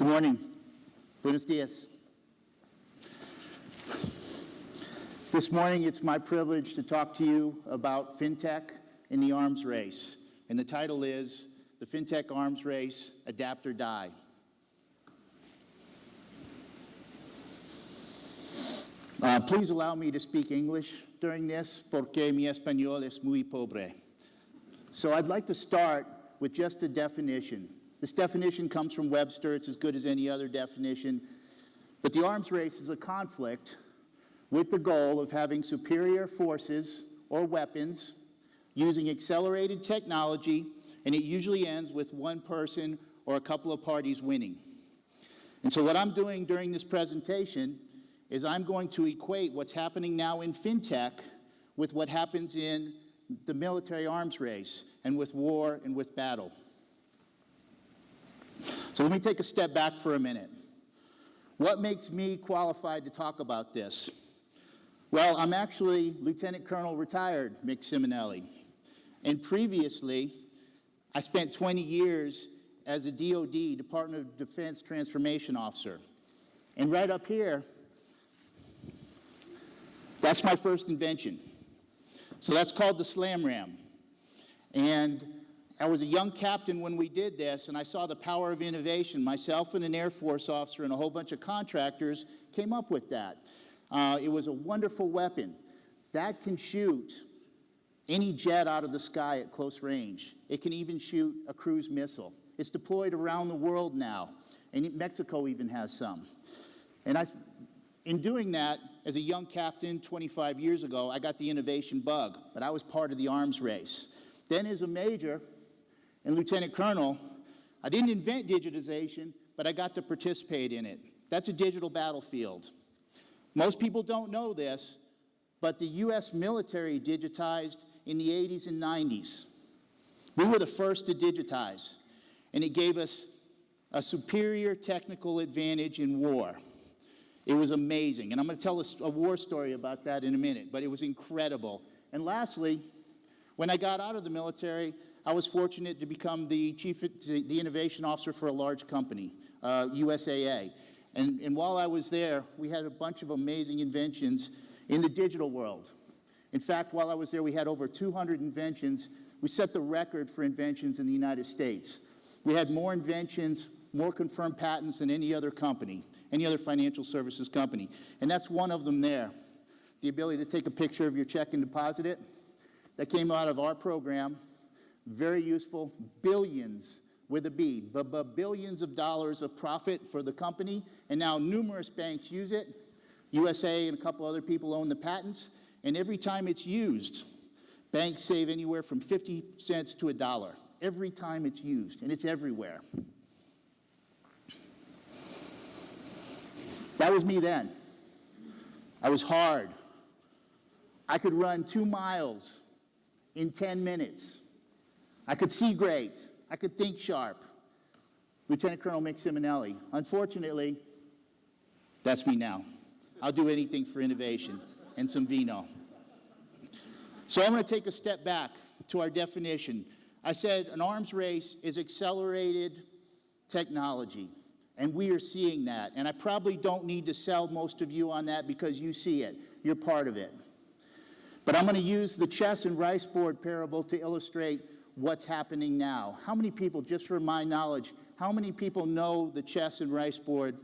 Good morning. Buenos dias. This morning, it's my privilege to talk to you about FinTech in the arms race. And the title is The FinTech Arms Race, Adapt or Die. Please allow me to speak English during this, porque mi español es muy pobre. So I'd like to start with just a definition. This definition comes from Webster. It's as good as any other definition. But the arms race is a conflict with the goal of having superior forces or weapons using accelerated technology, and it usually ends with one person or a couple of parties winning. And so what I'm doing during this presentation is I'm going to equate what's happening now in FinTech with what happens in the military arms race and with war and with battle. So let me take a step back for a minute. What makes me qualified to talk about this? Well, I'm actually Lieutenant Colonel retired Mick Ciminelli. And previously, I spent 20 years as a DoD, Department of Defense Transformation Officer. And right up here, that's my first invention. So that's called the Slam Ram. And I was a young captain when we did this, and I saw the power of innovation. Myself and an Air Force officer and a whole bunch of contractors came up with that. It was a wonderful weapon. That can shoot any jet out of the sky at close range. It can even shoot a cruise missile. It's deployed around the world now, and Mexico even has some. And in doing that, as a young captain 25 years ago, I got the innovation bug, but I was part of the arms race. Then as a major and lieutenant colonel, I didn't invent digitization, but I got to participate in it. That's a digital battlefield. Most people don't know this, but the U.S. military digitized in the 80s and 90s. We were the first to digitize, and it gave us a superior technical advantage in war. It was amazing, and I'm going to tell a war story about that in a minute, but it was incredible. And lastly, when I got out of the military, I was fortunate to become the innovation officer for a large company, USAA. And while I was there, we had a bunch of amazing inventions in the digital world. In fact, while I was there, we had over 200 inventions. We set the record for inventions in the United States. We had more inventions, more confirmed patents than any other company, any other financial services company. And that's one of them there. The ability to take a picture of your check and deposit it. That came out of our program. Very useful. Billions with a B, billions of dollars of profit for the company. And now numerous banks use it. USAA and a couple other people own the patents. And every time it's used, banks save anywhere from 50 cents to $1 every time it's used, and it's everywhere. That was me then. I was hard. I could run 2 miles in 10 minutes. I could see great. I could think sharp. Lieutenant Colonel Mick Ciminelli. Unfortunately, that's me now. I'll do anything for innovation and some vino. So I'm going to take a step back to our definition. I said an arms race is accelerated technology, and we are seeing that. And I probably don't need to sell most of you on that because you see it. You're part of it. But I'm going to use the chess and rice board parable to illustrate what's happening now. How many people, just for my knowledge, how many people know the chess and rice board,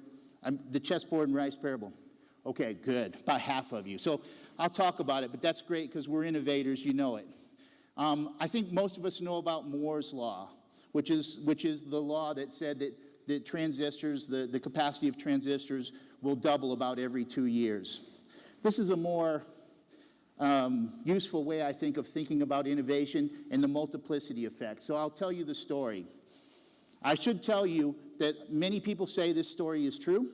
the chessboard and rice parable? Okay, good. About half of you. So I'll talk about it, but that's great because we're innovators. You know it. I think most of us know about Moore's law, which is the law that said that transistors, the capacity of transistors will double about every 2 years. This is a more useful way, I think, of thinking about innovation and the multiplicity effect. So I'll tell you the story. I should tell you that many people say this story is true,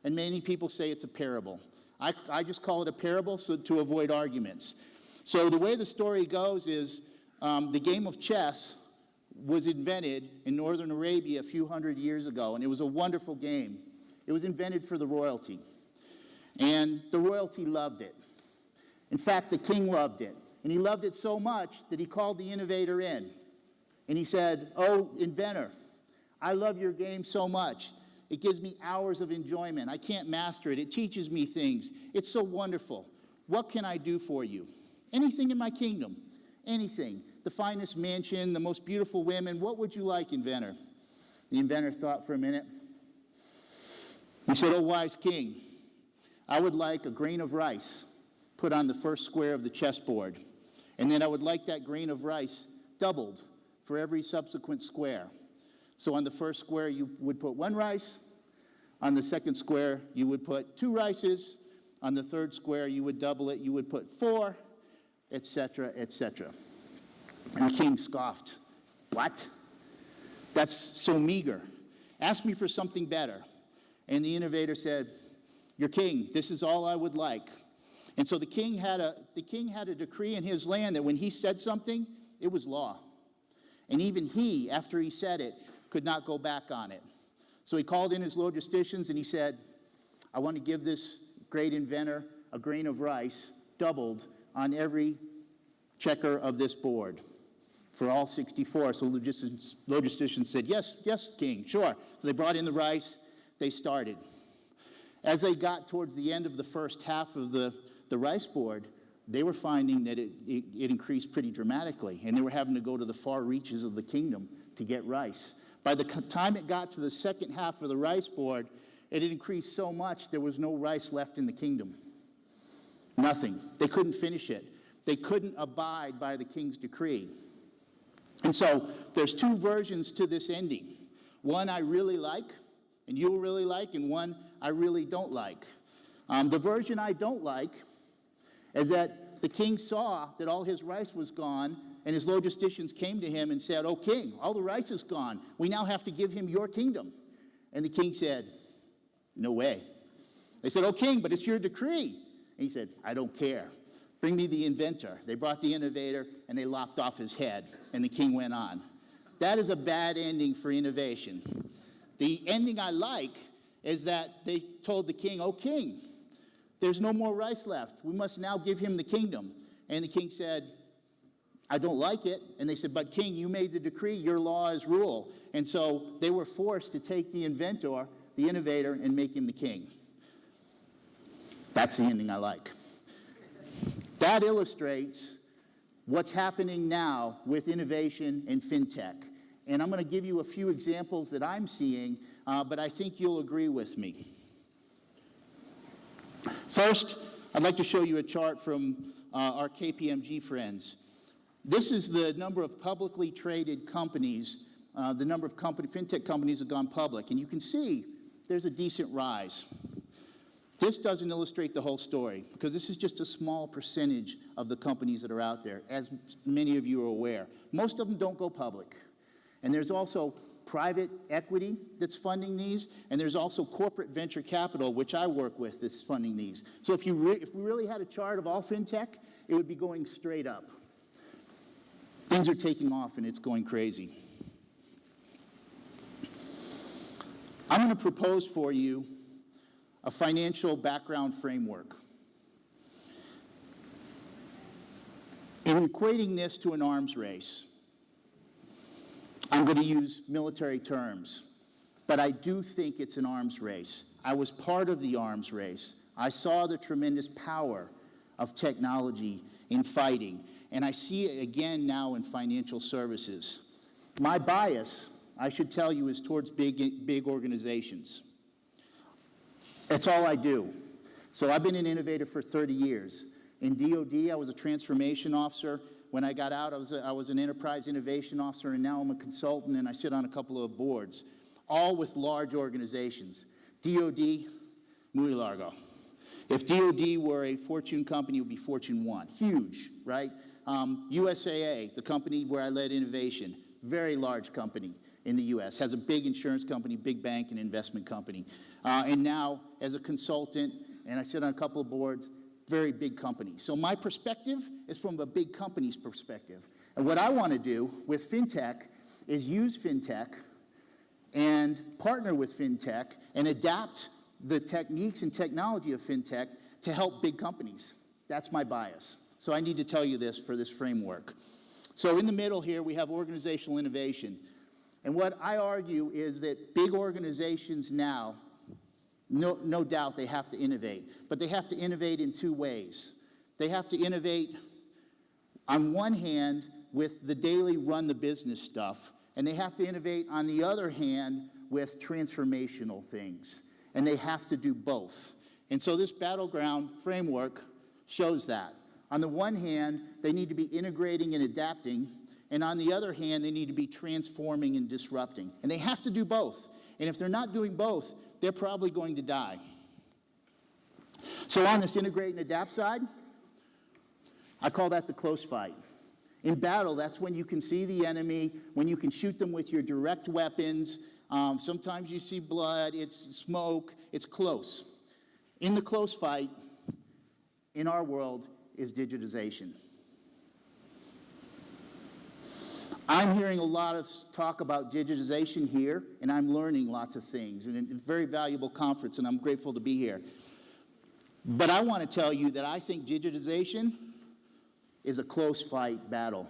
and many people say it's a parable. I just call it a parable to avoid arguments. So the way the story goes is the game of chess was invented in northern Arabia a few hundred years ago, and it was a wonderful game. It was invented for the royalty, and the royalty loved it. In fact, the king loved it, and he loved it so much that he called the innovator in, and he said, "Oh, inventor, I love your game so much It gives me hours of enjoyment. I can't master it. It teaches me things. It's so wonderful. What can I do for you? Anything in my kingdom. Anything. The finest mansion, the most beautiful women. What would you like, inventor? The inventor thought for a minute. He said, "O wise king, I would like a grain of rice put on the first square of the chessboard. And then I would like that grain of rice doubled for every subsequent square. So on the first square, you would put 1 rice. On the second square, you would put 2 rices. On the third square, you would double it. You would put 4, etc., etc." And the king scoffed. "What? That's so meager. Ask me for something better." And the innovator said, "Your king, this is all I would like." And so the king had a decree in his land that when he said something, it was law. And even he, after he said it, could not go back on it. So he called in his logisticians and he said, "I want to give this great inventor a grain of rice doubled on every checker of this board for all 64. So logisticians said, "Yes, yes, king, sure." So they brought in the rice. They started. As they got towards the end of the first half of the rice board, they were finding that it increased pretty dramatically, and they were having to go to the far reaches of the kingdom to get rice. By the time it got to the second half of the rice board, it had increased so much there was no rice left in the kingdom. Nothing. They couldn't finish it. They couldn't abide by the king's decree. And so there's 2 versions to this ending. One I really like, and you'll really like, and one I really don't like. The version I don't like is that the king saw that all his rice was gone, and his logisticians came to him and said, "Oh, king, all the rice is gone. We now have to give him your kingdom." And the king said, "No way." They said, "Oh, king, but it's your decree." And he said, "I don't care. Bring me the inventor." They brought the innovator, and they lopped off his head, and the king went on. That is a bad ending for innovation. The ending I like is that they told the king, "Oh, king, there's no more rice left. We must now give him the kingdom." And the king said, "I don't like it." And they said, "But king, you made the decree. Your law is rule." And so they were forced to take the inventor, the innovator, and make him the king. That's the ending I like. That illustrates what's happening now with innovation and fintech. And I'm going to give you a few examples that I'm seeing, but I think you'll agree with me. First, I'd like to show you a chart from our KPMG friends. This is the number of publicly traded companies, the number of fintech companies have gone public. And you can see there's a decent rise. This doesn't illustrate the whole story, because this is just a small percentage of the companies that are out there, as many of you are aware. Most of them don't go public. And there's also private equity that's funding these, and there's also corporate venture capital, which I work with, that's funding these. So if we really had a chart of all fintech, it would be going straight up. Things are taking off, and it's going crazy. I'm going to propose for you a financial background framework. In equating this to an arms race, I'm going to use military terms, but I do think it's an arms race. I was part of the arms race. I saw the tremendous power of technology in fighting, and I see it again now in financial services. My bias, I should tell you, is towards big organizations. That's all I do. So I've been an innovator for 30 years. In DoD, I was a transformation officer. When I got out, I was an enterprise innovation officer, and now I'm a consultant, and I sit on a couple of boards, all with large organizations. DoD, muy largo. If DoD were a Fortune company, it would be Fortune 1. Huge, right? USAA, the company where I led innovation, very large company in the U.S., has a big insurance company, big bank, and investment company. And now, as a consultant, and I sit on a couple of boards, very big company. So my perspective is from a big company's perspective. And what I want to do with FinTech is use FinTech and partner with FinTech and adapt the techniques and technology of FinTech to help big companies. That's my bias. So I need to tell you this for this framework. So in the middle here, we have organizational innovation. And what I argue is that big organizations now, no doubt they have to innovate, but they have to innovate in two ways. They have to innovate on one hand with the daily run the business stuff, and they have to innovate on the other hand with transformational things. And they have to do both. And so this battleground framework shows that. On the one hand, they need to be integrating and adapting, and on the other hand, they need to be transforming and disrupting. And they have to do both. And if they're not doing both, they're probably going to die. So on this integrate and adapt side, I call that the close fight. In battle, that's when you can see the enemy, when you can shoot them with your direct weapons. Sometimes you see blood, it's smoke, it's close. In the close fight, in our world, is digitization. I'm hearing a lot of talk about digitization here, and I'm learning lots of things. And it's a very valuable conference, and I'm grateful to be here. But I want to tell you that I think digitization is a close fight battle.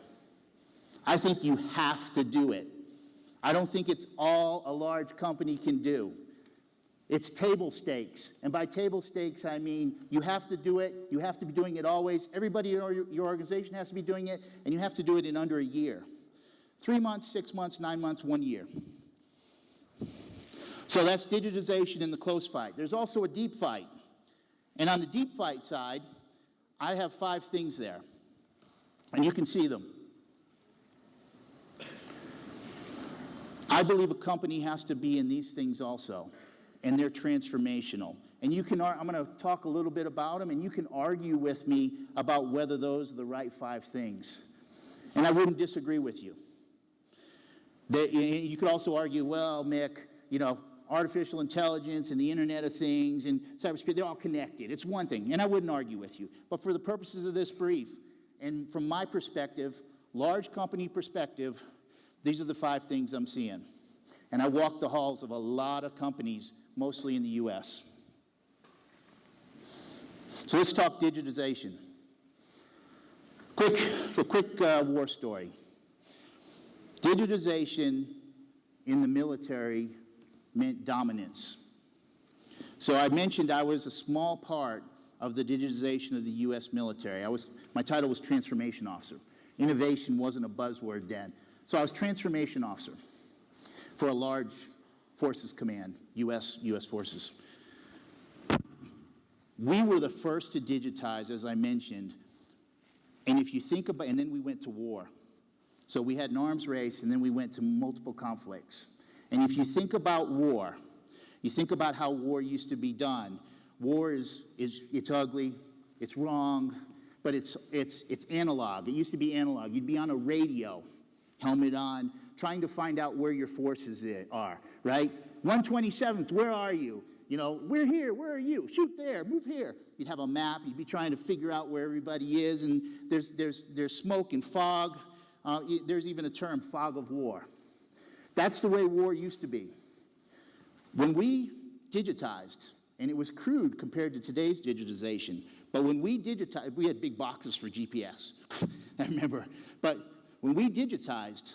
I think you have to do it. I don't think it's all a large company can do. It's table stakes. And by table stakes, I mean you have to do it. You have to be doing it always. Everybody in your organization has to be doing it, and you have to do it in under a year. 3 months, 6 months, 9 months, 1 year. So that's digitization in the close fight. There's also a deep fight. And on the deep fight side, I have 5 things there. And you can see them. I believe a company has to be in these things also. And they're transformational. And you can, I'm going to talk a little bit about them, and you can argue with me about whether those are the right 5 things. And I wouldn't disagree with you. You could also argue, well, Mick, artificial intelligence and the Internet of Things and cybersecurity, they're all connected. It's one thing, and I wouldn't argue with you. But for the purposes of this brief, and from my perspective, large company perspective, these are the 5 things I'm seeing. And I walk the halls of a lot of companies, mostly in the U.S. So let's talk digitization. Quick war story. Digitization in the military meant dominance. So I mentioned I was a small part of the digitization of the U.S. military. My title was Transformation Officer. Innovation wasn't a buzzword then. So I was Transformation Officer for a large forces command, U.S. forces. We were the first to digitize, as I mentioned. And if you think about, and then we went to war. So we had an arms race, and then we went to multiple conflicts. And if you think about war, you think about how war used to be done. War it's ugly, it's wrong, but it's analog. It used to be analog. You'd be on a radio, helmet on, trying to find out where your forces are, right? 127th, where are you? We're here, where are you? Shoot there, move here. You'd have a map, you'd be trying to figure out where everybody is, and there's smoke and fog. There's even a term, fog of war. That's the way war used to be. When we digitized, and it was crude compared to today's digitization, but when we digitized, we had big boxes for GPS, I remember. But when we digitized,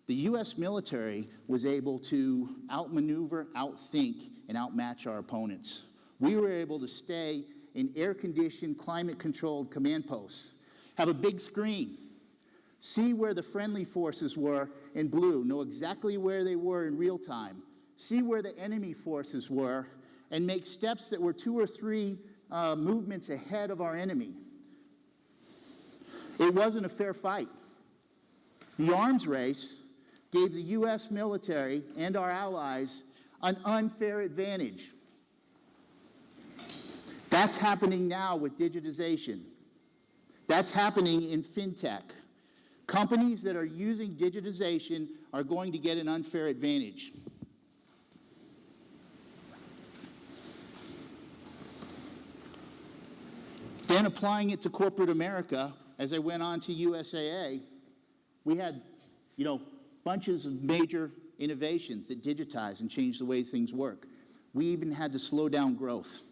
the U.S. military was able to outmaneuver, outthink, and outmatch our opponents. We were able to stay in air-conditioned, climate-controlled command posts, have a big screen, see where the friendly forces were in blue, know exactly where they were in real time, see where the enemy forces were, and make steps that were 2 or 3 movements ahead of our enemy. It wasn't a fair fight. The arms race gave the U.S. military and our allies an unfair advantage. That's happening now with digitization. That's happening in Fintech. Companies that are using digitization are going to get an unfair advantage. Then applying it to corporate America, as I went on to USAA, we had, bunches of major innovations that digitize and change the way things work. We even had to slow down growth.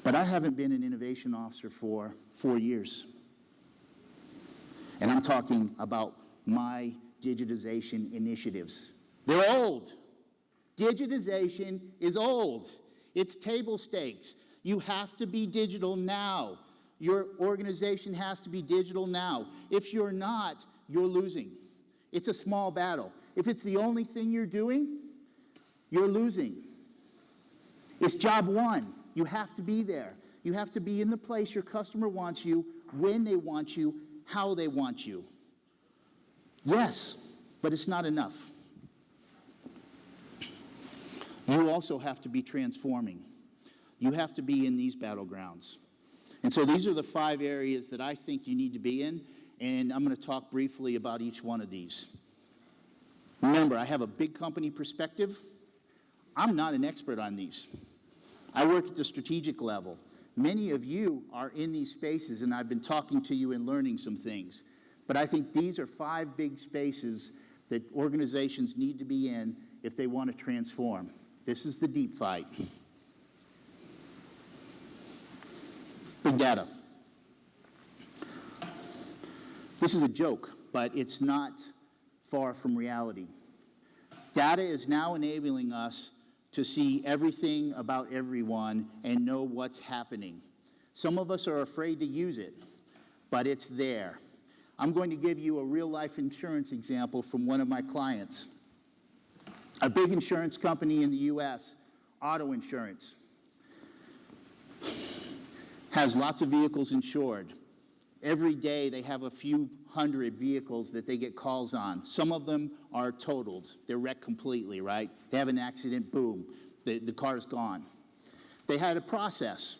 But I haven't been an innovation officer for 4 years. And I'm talking about my digitization initiatives. They're old. Digitization is old. It's table stakes. You have to be digital now. Your organization has to be digital now. If you're not, you're losing. It's a small battle. If it's the only thing you're doing, you're losing. It's job one. You have to be there. You have to be in the place your customer wants you, when they want you, how they want you. Yes, but it's not enough. You also have to be transforming. You have to be in these battlegrounds. And so these are the 5 areas that I think you need to be in, and I'm going to talk briefly about each one of these. Remember, I have a big company perspective. I'm not an expert on these. I work at the strategic level. Many of you are in these spaces, and I've been talking to you and learning some things. But I think these are 5 big spaces that organizations need to be in if they want to transform. This is the deep fight. Big data. This is a joke, but it's not far from reality. Data is now enabling us to see everything about everyone and know what's happening. Some of us are afraid to use it, but it's there. I'm going to give you a real-life insurance example from one of my clients. A big insurance company in the U.S., auto insurance, has lots of vehicles insured. Every day they have a few hundred vehicles that they get calls on. Some of them are totaled. They're wrecked completely, right? They have an accident, boom, the car's gone. They had a process.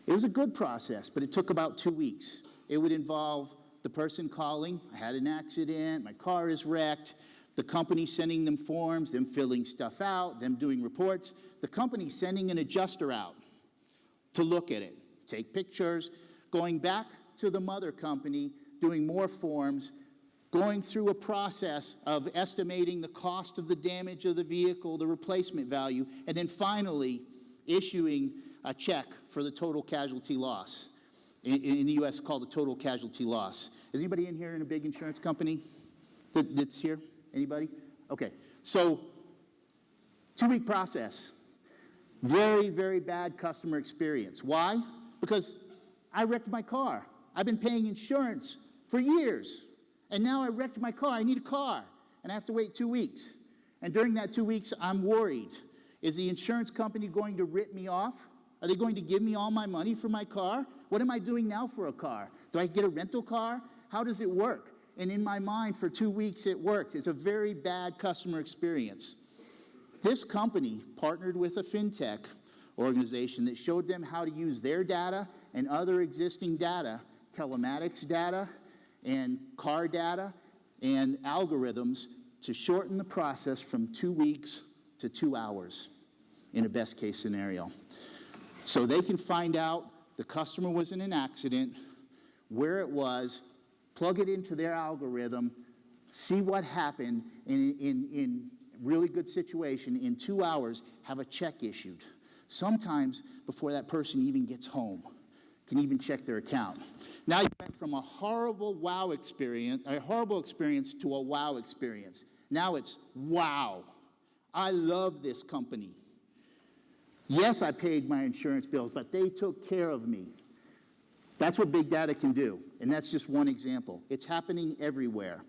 It was a good process, but it took about 2 weeks. It would involve the person calling, I had an accident, my car is wrecked, the company sending them forms, them filling stuff out, them doing reports, the company sending an adjuster out to look at it, take pictures, going back to the mother company, doing more forms, going through a process of estimating the cost of the damage of the vehicle, the replacement value, and then finally issuing a check for the total casualty loss. In the U.S., called a total casualty loss. Is anybody in here in a big insurance company that's here? Anybody? Okay. So, 2-week process. Very, very bad customer experience. Why? Because I wrecked my car. I've been paying insurance for years. And now I wrecked my car. I need a car. And I have to wait 2 weeks. And during that 2 weeks, I'm worried. Is the insurance company going to rip me off? Are they going to give me all my money for my car? What am I doing now for a car? Do I get a rental car? How does it work? And in my mind, for 2 weeks, it works. It's a very bad customer experience. This company partnered with a Fintech organization that showed them how to use their data and other existing data, telematics data and car data and algorithms, to shorten the process from 2 weeks to 2 hours in a best case scenario. So they can find out the customer was in an accident, where it was, plug it into their algorithm, see what happened in really good situation, in 2 hours, have a check issued. Sometimes before that person even gets home, can even check their account. Now you went from a horrible experience to a wow experience. Now it's wow. I love this company. Yes, I paid my insurance bills, but they took care of me. That's what big data can do, and that's just one example. It's happening everywhere.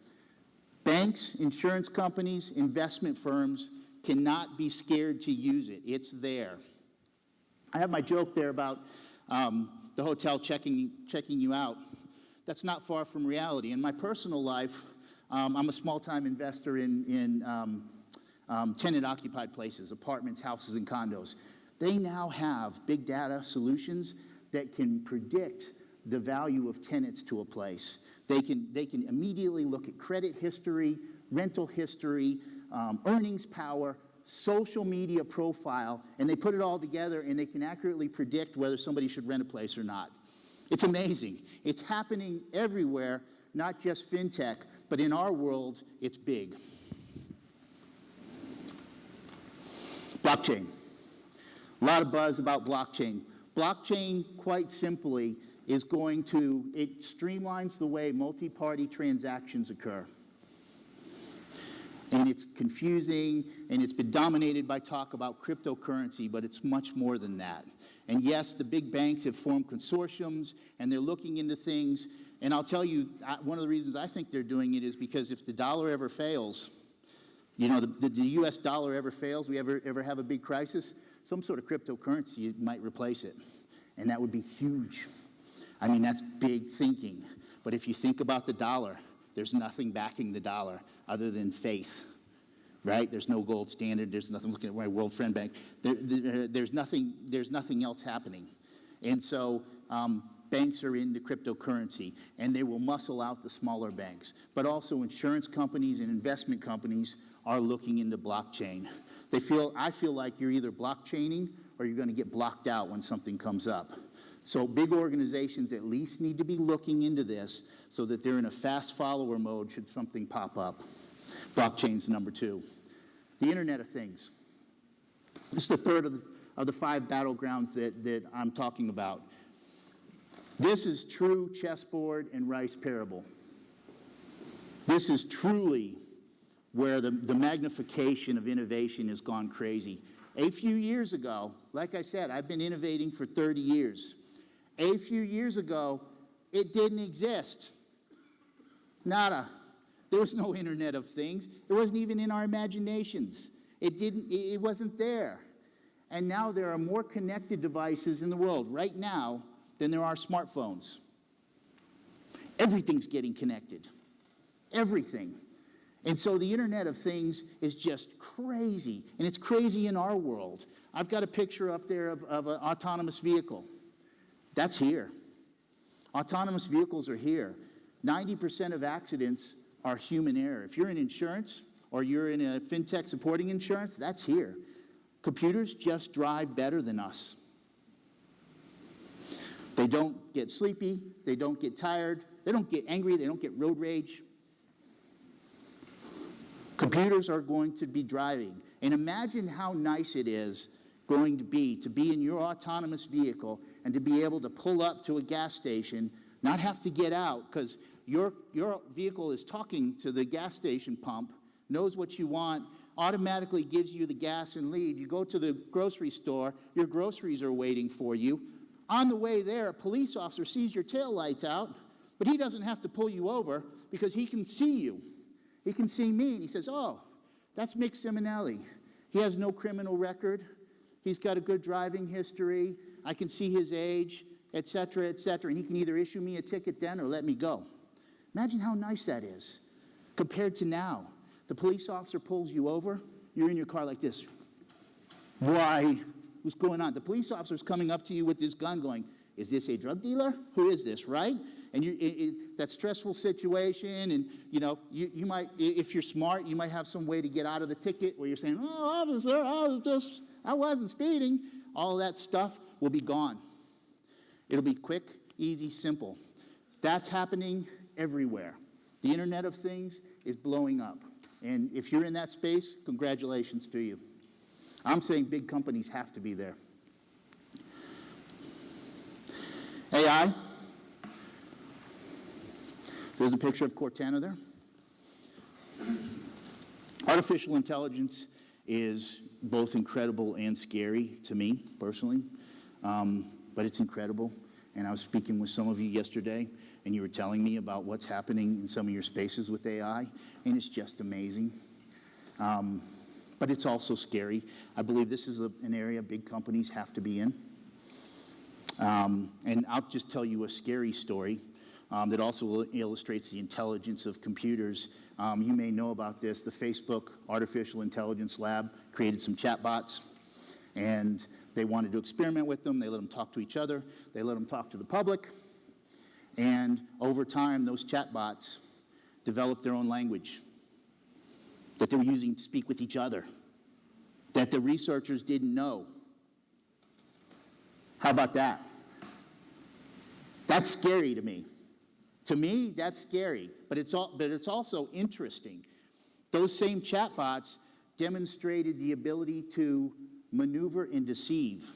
Banks, insurance companies, investment firms cannot be scared to use it. It's there. I have my joke there about the hotel checking you out. That's not far from reality. In my personal life, I'm a small-time investor in tenant-occupied places, apartments, houses, and condos. They now have big data solutions that can predict the value of tenants to a place. They can immediately look at credit history, rental history, earnings power, social media profile, and they put it all together, and they can accurately predict whether somebody should rent a place or not. It's amazing. It's happening everywhere, not just fintech, but in our world, it's big. Blockchain. A lot of buzz about blockchain. Blockchain, quite simply, it streamlines the way multi-party transactions occur. And it's confusing, and it's been dominated by talk about cryptocurrency, but it's much more than that. And yes, the big banks have formed consortiums, and they're looking into things. And I'll tell you, one of the reasons I think they're doing it is because if the dollar ever fails, you know, the U.S. dollar ever fails, we ever have a big crisis, some sort of cryptocurrency might replace it. And that would be huge. I mean, that's big thinking. But if you think about the dollar, there's nothing backing the dollar other than faith, right? There's no gold standard. There's nothing. Looking at my World Friend Bank. There's nothing else happening. And so banks are into cryptocurrency, and they will muscle out the smaller banks. But also insurance companies and investment companies are looking into blockchain. I feel like you're either blockchaining or you're going to get blocked out when something comes up. So big organizations at least need to be looking into this so that they're in a fast follower mode should something pop up. Blockchain's number 2. The Internet of Things. This is the third of the 5 battlegrounds that I'm talking about. This is true chessboard and rice parable. This is truly where the magnification of innovation has gone crazy. A few years ago, like I said, I've been innovating for 30 years. A few years ago, it didn't exist. Nada. There was no Internet of Things. It wasn't even in our imaginations. It wasn't there. And now there are more connected devices in the world right now than there are smartphones. Everything's getting connected. Everything. And so the Internet of Things is just crazy. And it's crazy in our world. I've got a picture up there of an autonomous vehicle. That's here. Autonomous vehicles are here. 90% of accidents are human error. If you're in insurance or you're in a fintech supporting insurance, that's here. Computers just drive better than us. They don't get sleepy. They don't get tired. They don't get angry. They don't get road rage. Computers are going to be driving. And imagine how nice it is going to be in your autonomous vehicle and to be able to pull up to a gas station, not have to get out because your vehicle is talking to the gas station pump, knows what you want, automatically gives you the gas and leave. You go to the grocery store, your groceries are waiting for you. On the way there, a police officer sees your taillights out, but he doesn't have to pull you over because he can see you. He can see me, and he says, oh, that's Mick Ciminelli. He has no criminal record. He's got a good driving history. I can see his age, et cetera, and he can either issue me a ticket then or let me go. Imagine how nice that is compared to now. The police officer pulls you over. You're in your car like this. Why? What's going on? The police officer's coming up to you with his gun going, is this a drug dealer? Who is this, right? And that stressful situation, and you might, if you're smart, you might have some way to get out of the ticket where you're saying, oh, officer, I wasn't speeding. All that stuff will be gone. It'll be quick, easy, simple. That's happening everywhere. The Internet of Things is blowing up. And if you're in that space, congratulations to you. I'm saying big companies have to be there. AI. There's a picture of Cortana there. Artificial intelligence is both incredible and scary to me, personally. But it's incredible. And I was speaking with some of you yesterday, and you were telling me about what's happening in some of your spaces with AI, and it's just amazing. But it's also scary. I believe this is an area big companies have to be in. And I'll just tell you a scary story that also illustrates the intelligence of computers. You may know about this. The Facebook Artificial Intelligence Lab created some chatbots, and they wanted to experiment with them. They let them talk to each other. They let them talk to the public. And over time, those chatbots developed their own language that they were using to speak with each other, that the researchers didn't know. How about that? That's scary to me. To me, that's scary, but it's also interesting. Those same chatbots demonstrated the ability to maneuver and deceive.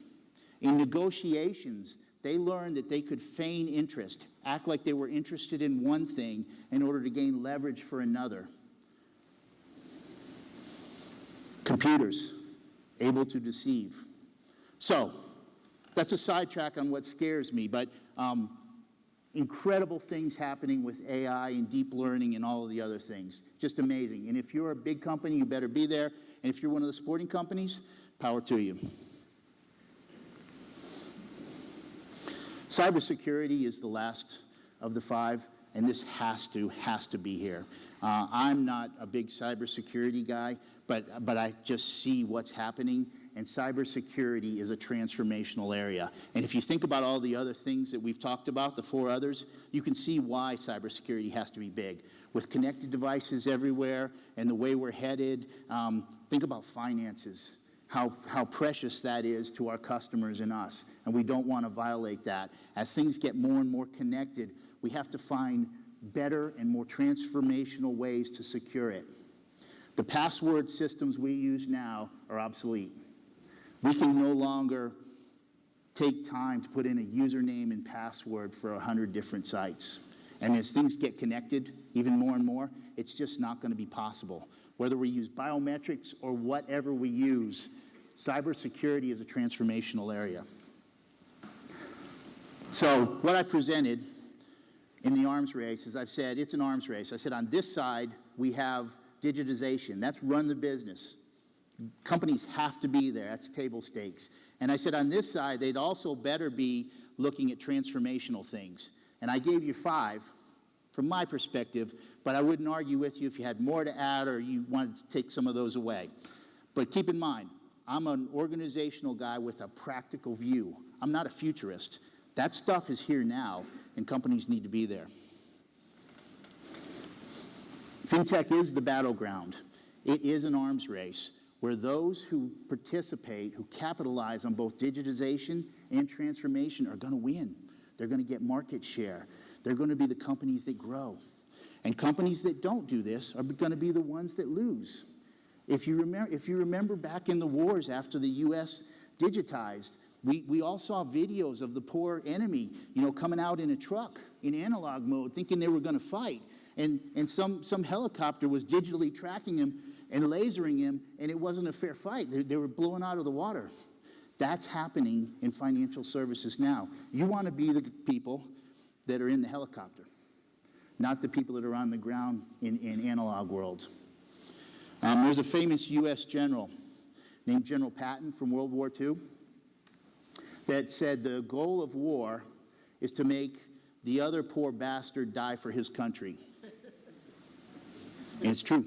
In negotiations, they learned that they could feign interest, act like they were interested in one thing in order to gain leverage for another. Computers, able to deceive. So, that's a sidetrack on what scares me, but incredible things happening with AI and deep learning and all of the other things. Just amazing. And if you're a big company, you better be there. And if you're one of the sporting companies, power to you. Cybersecurity is the last of the 5, and this has to be here. I'm not a big cybersecurity guy, but I just see what's happening, and cybersecurity is a transformational area. And if you think about all the other things that we've talked about, the 4 others, you can see why cybersecurity has to be big. With connected devices everywhere and the way we're headed, think about finances, how precious that is to our customers and us, and we don't want to violate that. As things get more and more connected, we have to find better and more transformational ways to secure it. The password systems we use now are obsolete. We can no longer take time to put in a username and password for 100 different sites. And as things get connected even more and more, it's just not going to be possible. Whether we use biometrics or whatever we use, cybersecurity is a transformational area. So what I presented in the arms race is I've said it's an arms race. I said on this side we have digitization. That's run the business. Companies have to be there. That's table stakes. And I said on this side, they'd also better be looking at transformational things. And I gave you 5 from my perspective, but I wouldn't argue with you if you had more to add or you wanted to take some of those away. But keep in mind, I'm an organizational guy with a practical view. I'm not a futurist. That stuff is here now, and companies need to be there. Fintech is the battleground. It is an arms race where those who participate, who capitalize on both digitization and transformation are going to win. They're going to get market share. They're going to be the companies that grow. And companies that don't do this are going to be the ones that lose. If you remember back in the wars after the U.S. digitized, we all saw videos of the poor enemy, coming out in a truck in analog mode, thinking they were going to fight. And some helicopter was digitally tracking him and lasering him, and it wasn't a fair fight. They were blowing out of the water. That's happening in financial services now. You want to be the people that are in the helicopter, not the people that are on the ground in analog world. There's a famous U.S. general named General Patton from World War II that said the goal of war is to make the other poor bastard die for his country. And it's true.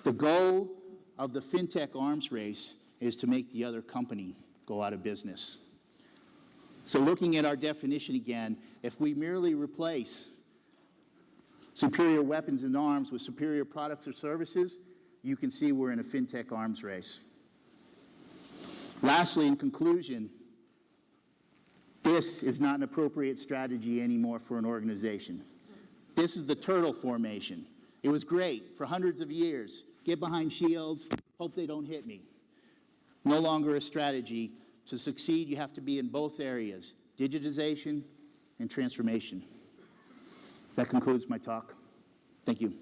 The goal of the FinTech arms race is to make the other company go out of business. So looking at our definition again, if we merely replace superior weapons and arms with superior products or services, you can see we're in a FinTech arms race. Lastly, in conclusion, this is not an appropriate strategy anymore for an organization. This is the turtle formation. It was great for hundreds of years. Get behind shields, hope they don't hit me. No longer a strategy. To succeed, you have to be in both areas, digitization and transformation. That concludes my talk. Thank you.